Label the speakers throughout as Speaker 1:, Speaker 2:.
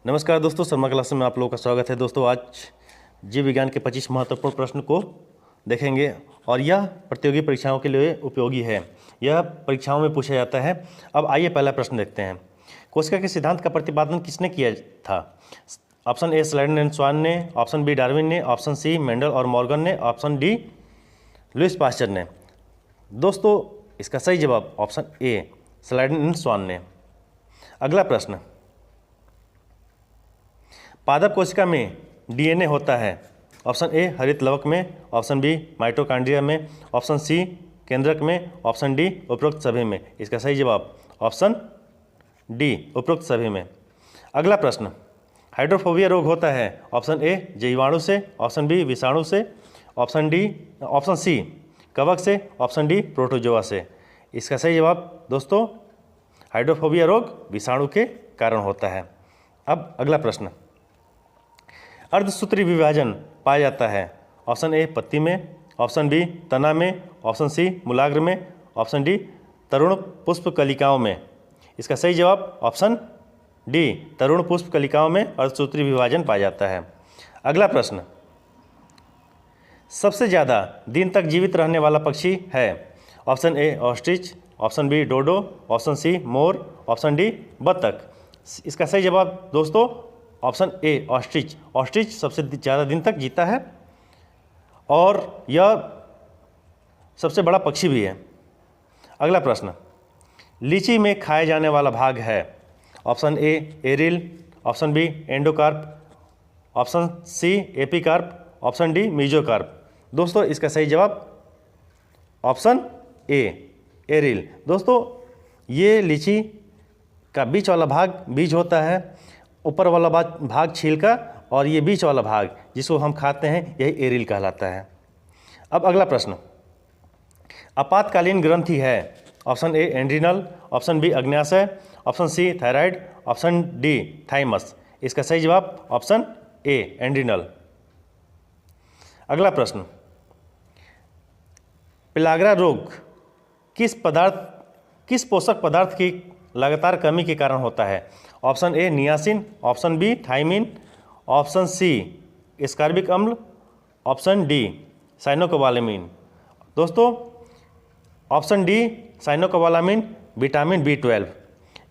Speaker 1: नमस्कार दोस्तों, शर्मा क्लास में आप लोगों का स्वागत है। दोस्तों, आज जीव विज्ञान के 25 महत्वपूर्ण प्रश्न को देखेंगे और यह प्रतियोगी परीक्षाओं के लिए उपयोगी है। यह परीक्षाओं में पूछा जाता है। अब आइए पहला प्रश्न देखते हैं। कोशिका के सिद्धांत का प्रतिपादन किसने किया था? ऑप्शन ए स्लाइडन एंड स्वान ने, ऑप्शन बी डार्विन ने, ऑप्शन सी मेंडल और मॉर्गन ने, ऑप्शन डी लुईस पास्चर ने। दोस्तों, इसका सही जवाब ऑप्शन ए स्लाइडन एंड स्वान ने। अगला प्रश्न, पादप कोशिका में डीएनए होता है। ऑप्शन ए हरित लवक में, ऑप्शन बी माइटोकॉन्ड्रिया में, ऑप्शन सी केंद्रक में, ऑप्शन डी उपरोक्त सभी में। इसका सही जवाब ऑप्शन डी उपरोक्त सभी में। अगला प्रश्न, हाइड्रोफोबिया रोग होता है। ऑप्शन ए जीवाणु से, ऑप्शन बी विषाणु से, ऑप्शन सी कवक से, ऑप्शन डी प्रोटोजोआ से। इसका सही जवाब दोस्तों हाइड्रोफोबिया रोग विषाणु के कारण होता है। अब अगला प्रश्न, अर्धसूत्री विभाजन पाया जाता है। ऑप्शन ए पत्ती में, ऑप्शन बी तना में, ऑप्शन सी मूलाग्र में, ऑप्शन डी तरुण पुष्प कलिकाओं में। इसका सही जवाब ऑप्शन डी तरुण पुष्प कलिकाओं में अर्धसूत्री विभाजन पाया जाता है। अगला प्रश्न, सबसे ज़्यादा दिन तक जीवित रहने वाला पक्षी है। Option A ostrich, option B dodo, option C मोर, ऑप्शन डी बतख। इसका सही जवाब दोस्तों ऑप्शन ए ऑस्ट्रिच। ऑस्ट्रिच सबसे ज़्यादा दिन तक जीता है और यह सबसे बड़ा पक्षी भी है। अगला प्रश्न, लीची में खाए जाने वाला भाग है। Option A aril, option B endocarp, option C epicarp, option D mesocarp. दोस्तों, इसका सही जवाब ऑप्शन ए एरिल। दोस्तों, ये लीची का बीच वाला भाग बीज होता है, ऊपर वाला भाग छिलका, और ये बीच वाला भाग जिसको हम खाते हैं यही एरिल कहलाता है। अब अगला प्रश्न, आपातकालीन ग्रंथि है। Option A adrenal, option B अग्न्याशय, option C thyroid, option D thymus. इसका सही जवाब ऑप्शन ए एड्रिनल। अगला प्रश्न, पेलाग्रा रोग किस पोषक पदार्थ की लगातार कमी के कारण होता है? Option A niacin, option B thiamine, option C ascorbic अम्ल, ऑप्शन डी साइनोकोबालामिन। दोस्तों, option D cyanocobalamin vitamin B12।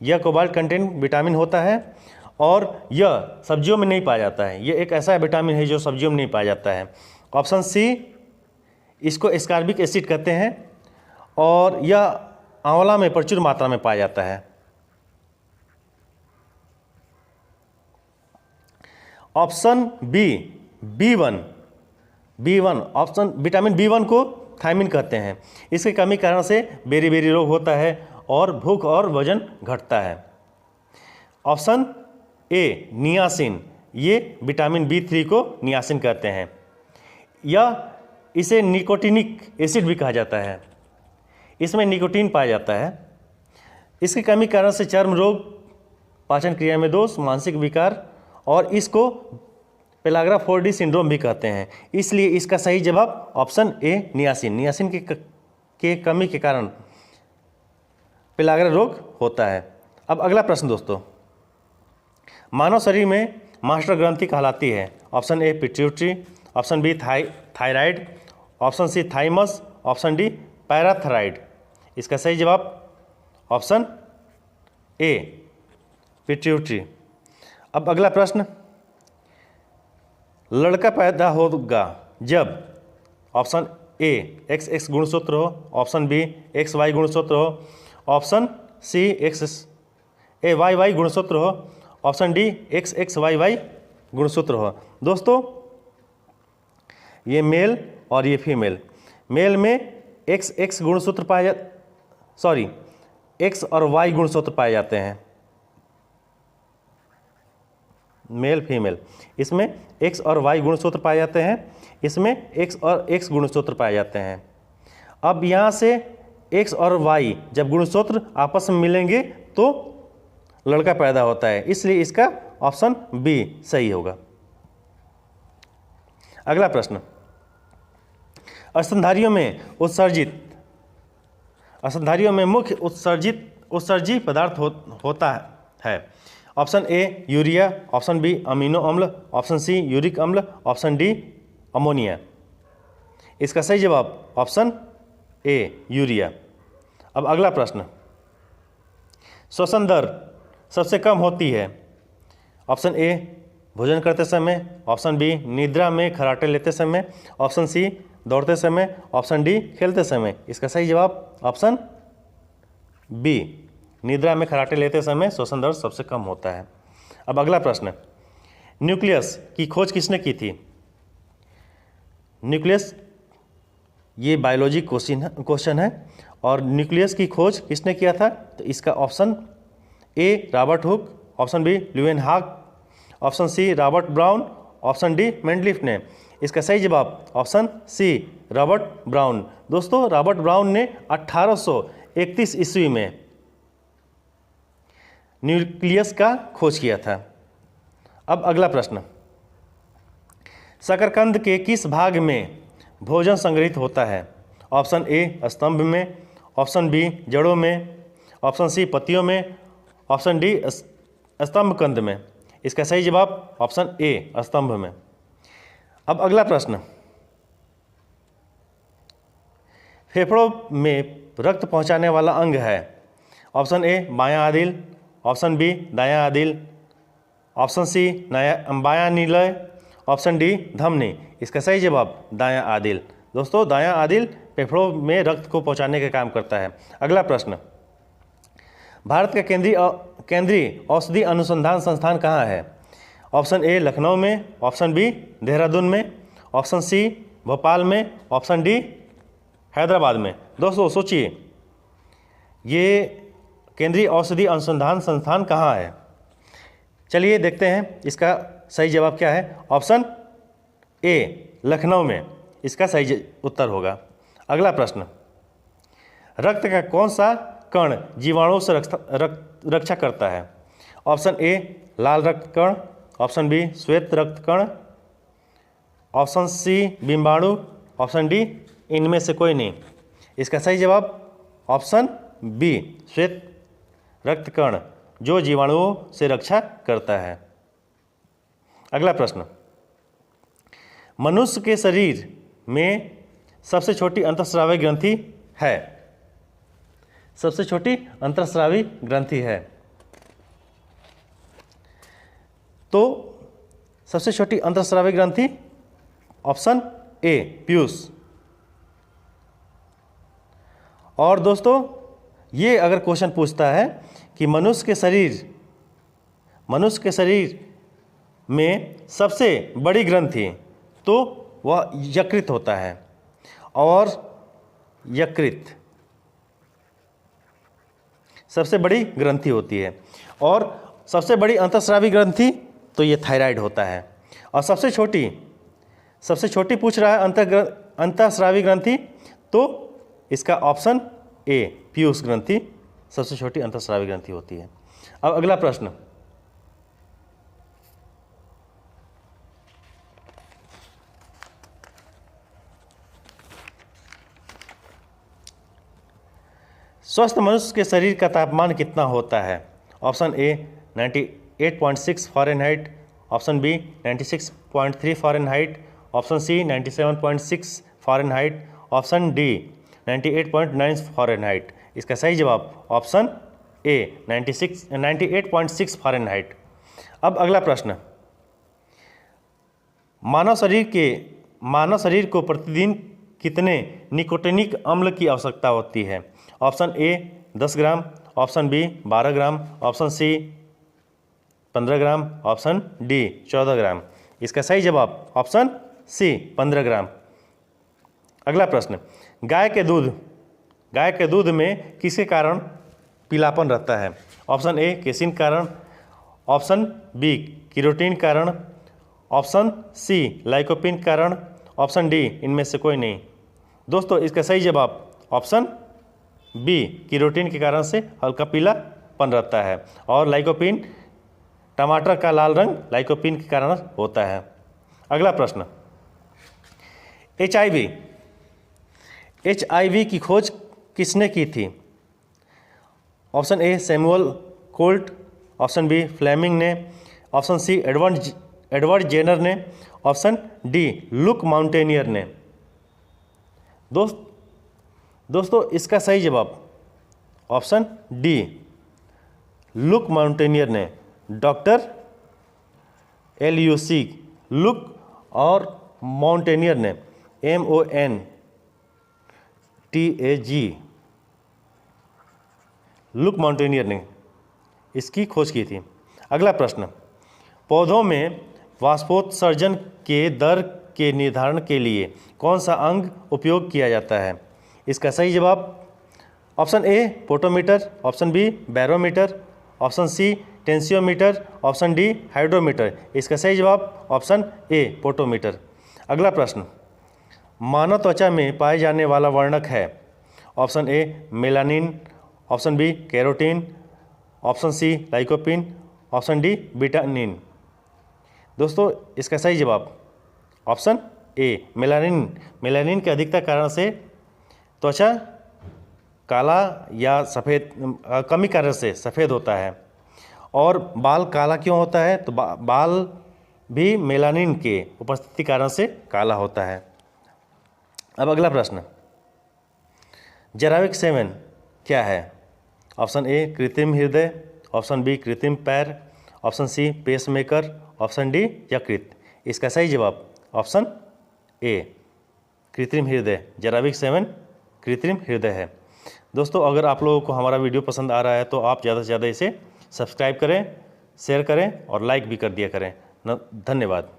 Speaker 1: यह कोबाल्ट कंटेंट विटामिन होता है और यह सब्जियों में नहीं पाया जाता है। यह एक ऐसा विटामिन है जो सब्जियों में नहीं पाया जाता है। ऑप्शन सी इसको एस्कॉर्बिक एसिड कहते हैं और यह आंवला में प्रचुर मात्रा में पाया जाता है। Option B B1 option vitamin B1 को थायमिन कहते हैं। इसके कमी कारण से बेरी रोग होता है और भूख और वजन घटता है। ऑप्शन ए नियासिन, ये विटामिन B3 को नियासिन कहते हैं या इसे निकोटिनिक एसिड भी कहा जाता है। इसमें निकोटीन पाया जाता है। इसकी कमी कारण से चर्म रोग, पाचन क्रिया में दोष, मानसिक विकार और इसको पेलाग्रा 4D सिंड्रोम भी कहते हैं। इसलिए इसका सही जवाब ऑप्शन ए नियासिन के कमी के कारण पेलाग्रा रोग होता है। अब अगला प्रश्न दोस्तों, मानव शरीर में मास्टर ग्रंथि कहलाती है। Option A pituitary, option B thyroid, option C thymus, option D parathyroid. इसका सही जवाब ऑप्शन ए पिट्यूटरी। अब अगला प्रश्न, लड़का पैदा होगा जब ऑप्शन ए XX गुणसूत्र हो, ऑप्शन बी XY गुणसूत्र हो, ऑप्शन सी XAYY गुणसूत्र हो, ऑप्शन डी XXYY गुणसूत्र हो। दोस्तों, ये मेल और ये फीमेल। मेल में XX गुणसूत्र X और Y गुणसूत्र पाए जाते हैं। मेल फीमेल, इसमें X और Y गुणसूत्र पाए जाते हैं, इसमें X और X गुणसूत्र पाए जाते हैं। अब यहाँ से X और Y जब गुणसूत्र आपस में मिलेंगे तो लड़का पैदा होता है, इसलिए इसका ऑप्शन बी सही होगा। अगला प्रश्न, स्तनधारियों में मुख्य उत्सर्जी पदार्थ होता है। Option A urea, option B amino अम्ल, ऑप्शन सी यूरिक अम्ल, ऑप्शन डी अमोनिया। इसका सही जवाब ऑप्शन ए यूरिया। अब अगला प्रश्न, श्वसन दर सबसे कम होती है? ऑप्शन ए भोजन करते समय, ऑप्शन बी निद्रा में खर्राटे लेते समय, ऑप्शन सी दौड़ते समय, ऑप्शन डी खेलते समय। इसका सही जवाब ऑप्शन बी, निद्रा में खर्राटे लेते समय श्वसन दर सबसे कम होता है। अब अगला प्रश्न, न्यूक्लियस की खोज किसने की थी? न्यूक्लियस, ये बायोलॉजी क्वेश्चन है, और न्यूक्लियस की खोज किसने किया था? तो इसका option A Robert Hooke, option B Leeuwenhoek, option C Robert Brown, option D Mendeleev ने। इसका सही जवाब ऑप्शन सी रॉबर्ट ब्राउन। दोस्तों, रॉबर्ट ब्राउन ने 1831 ईस्वी में न्यूक्लियस का खोज किया था। अब अगला प्रश्न, शकरकंद के किस भाग में भोजन संग्रहित होता है? ऑप्शन ए स्तंभ में, ऑप्शन बी जड़ों में, ऑप्शन सी पत्तियों में, ऑप्शन डी स्तंभ कंद में। इसका सही जवाब ऑप्शन ए स्तंभ में। अब अगला प्रश्न, फेफड़ों में रक्त पहुंचाने वाला अंग है? ऑप्शन ए बायां आदिल, ऑप्शन बी दायां आदिल, ऑप्शन सी बायां निलय, ऑप्शन डी धमनी। इसका सही जवाब दायां आदिल। दोस्तों, दायां आदिल फेफड़ों में रक्त को पहुंचाने का काम करता है। अगला प्रश्न, भारत का केंद्रीय औषधि अनुसंधान संस्थान कहाँ है? ऑप्शन ए लखनऊ में, ऑप्शन बी देहरादून में, ऑप्शन सी भोपाल में, ऑप्शन डी हैदराबाद में। दोस्तों सोचिए, ये केंद्रीय औषधि अनुसंधान संस्थान कहाँ है? चलिए देखते हैं इसका सही जवाब क्या है। ऑप्शन ए लखनऊ में इसका सही उत्तर होगा। अगला प्रश्न, रक्त का कौन सा कण जीवाणुओं से रक्षा करता है? ऑप्शन ए लाल रक्त कण, ऑप्शन बी श्वेत रक्त कण, ऑप्शन सी बिंबाणु, ऑप्शन डी इनमें से कोई नहीं। इसका सही जवाब ऑप्शन बी श्वेत रक्त कण, जो जीवाणुओं से रक्षा करता है। अगला प्रश्न, मनुष्य के शरीर में सबसे छोटी अंतःस्रावी ग्रंथि है? सबसे छोटी अंतःस्रावी ग्रंथि है तो सबसे छोटी अंतःस्रावी ग्रंथि ऑप्शन ए पीयूष। और दोस्तों, ये अगर क्वेश्चन पूछता है कि मनुष्य के शरीर में सबसे बड़ी ग्रंथि, तो वह यकृत होता है। और यकृत सबसे बड़ी ग्रंथि होती है। और सबसे बड़ी अंतःस्रावी ग्रंथि तो ये थायराइड होता है। और सबसे छोटी पूछ रहा है अंतःस्रावी ग्रंथि, तो इसका ऑप्शन ए पीयूष ग्रंथि सबसे छोटी अंतःस्रावी ग्रंथि होती है। अब अगला प्रश्न, स्वस्थ मनुष्य के शरीर का तापमान कितना होता है? Option A 98.6 Fahrenheit, option B 96.3 Fahrenheit, option C 97.6 Fahrenheit, option D 98.9 Fahrenheit. इसका सही जवाब ऑप्शन ए 98.6 फ़ारेनहाइट। अब अगला प्रश्न, मानव शरीर को प्रतिदिन कितने निकोटिनिक अम्ल की आवश्यकता होती है? Option A 10 gram, option B 12 gram, option C 15 gram, option D 14 gram. इसका सही जवाब ऑप्शन सी 15 ग्राम। अगला प्रश्न, गाय के दूध में किसके कारण पीलापन रहता है? ऑप्शन ए केसिन कारण, ऑप्शन बी केरोटीन कारण, ऑप्शन सी लाइकोपिन कारण, ऑप्शन डी इनमें से कोई नहीं। दोस्तों, इसका सही जवाब ऑप्शन बी केरोटीन के कारण से हल्का पीलापन रहता है। और लाइकोपिन, टमाटर का लाल रंग लाइकोपिन के कारण होता है। अगला प्रश्न, HIV की खोज किसने की थी? Option A Samuel Colt, option B Fleming ने, ऑप्शन सी एडवर्ड जेनर ने, ऑप्शन डी लुक माउंटेनियर ने। दोस्तों इसका सही जवाब ऑप्शन डी लुक माउंटेनियर ने। डॉक्टर LUC लुक और माउंटेनियर ने MONTAG लुक माउंटेनियर ने इसकी खोज की थी। अगला प्रश्न, पौधों में वाष्पोत्सर्जन के दर के निर्धारण के लिए कौन सा अंग उपयोग किया जाता है? इसका सही जवाब option A potometer, option B barometer, option C tensiometer, option D hydrometer. इसका सही जवाब ऑप्शन ए पोटोमीटर। अगला प्रश्न, मानव त्वचा में पाए जाने वाला वर्णक है? Option A melanin, option B carotene, option C lycopene, option D vitamin. दोस्तों इसका सही जवाब ऑप्शन ए मेलानिन। मेलानिन की अधिकता कारण से त्वचा काला या सफ़ेद कमी कारण से सफ़ेद होता है। और बाल काला क्यों होता है? तो बाल भी मेलानिन के उपस्थिति कारण से काला होता है। अब अगला प्रश्न, जेराविक सेवन क्या है? ऑप्शन ए कृत्रिम हृदय, ऑप्शन बी कृत्रिम पैर, option C pacemaker, option D यकृत। इसका सही जवाब ऑप्शन ए कृत्रिम हृदय। जेराविक सेवन कृत्रिम हृदय है। दोस्तों अगर आप लोगों को हमारा वीडियो पसंद आ रहा है तो आप ज़्यादा से ज़्यादा इसे सब्सक्राइब करें, शेयर करें और लाइक भी कर दिया करें। धन्यवाद।